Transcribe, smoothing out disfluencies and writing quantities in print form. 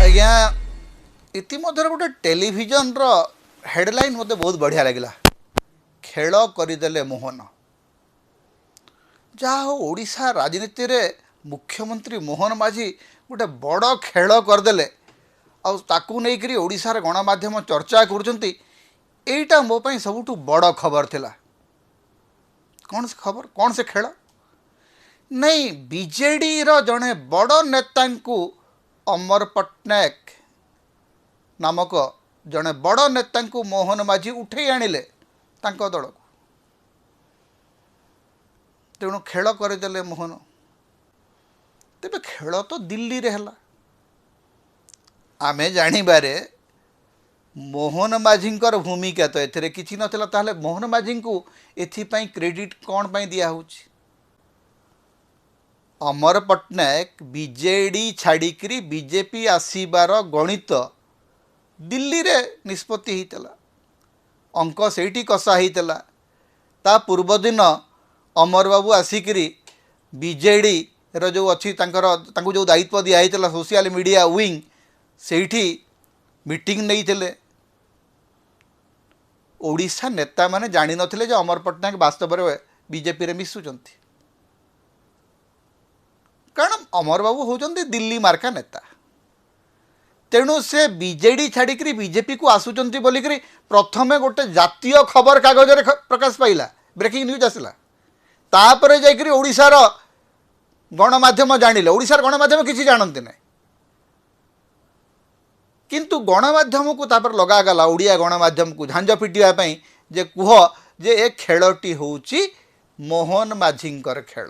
आज्ञा इतिमध्य गोटे टेलीविजन रो हेडलाइन मते बहुत बढ़िया लगिला खेल करदेले मोहन जहा हो ओडिशा राजनीति रे मुख्यमंत्री मोहन माझी गोटे बड़ खेल करदेले आकू नहीं ओडिशार गणमाध्यम चर्चा करुँच एटा मो पाई सबुठु बड़ खबर थिला कौन से खबर कौन से खेल नहीं बीजेडी रो जड़े बड़ नेता अमर पट्टनायक नामक जड़े बड़ नेता मोहन माझी उठे आनिले तांको दल को तेणु खेल करदेले मोहन तेबे खेल तो दिल्ली रे हला आमे जानिबारे मोहन माझींकर भूमिका तो एथिरे किछि नथिला ताहले मोहन माझी को एथिपाई क्रेडिट कौन पाई दिया होछि अमर पट्टनायक बीजेडी छाड़िकी बीजेपी आसीबार गणित दिल्ली रे निष्पत्ति होता अंक सेठी कषा होता ता पूर्व दिन अमर बाबू आसिकी बीजेडी रो जो अच्छी तांको जो दायित्व दिया सोशल मीडिया विंग सेठी मीटिंग नहीं थे ओडिशा नेता माने जानी नथिले जे अमर पट्टनायक वास्तव में बीजेपी रे मिसुचंती कारण अमर बाबू होचंती दिल्ली मार्का नेता तेणु से बीजेडी छाड़िकी बीजेपी को आसुचंती बोलिकी प्रथमे गोटे जातीय खबर कागज रे प्रकाश पाइला ब्रेकिंग न्यूज आसला तापरे जाइकरी ओडिशार गणमाध्यम जानिले ओडिशार गणमाध्यम किसी जानती ना किंतु गणमाध्यम को तापर लगागला ओडिया गणमाध्यम को झांझ पिटिया जे कुह जे ए खेलटी होउची मोहन माझींकर खेल।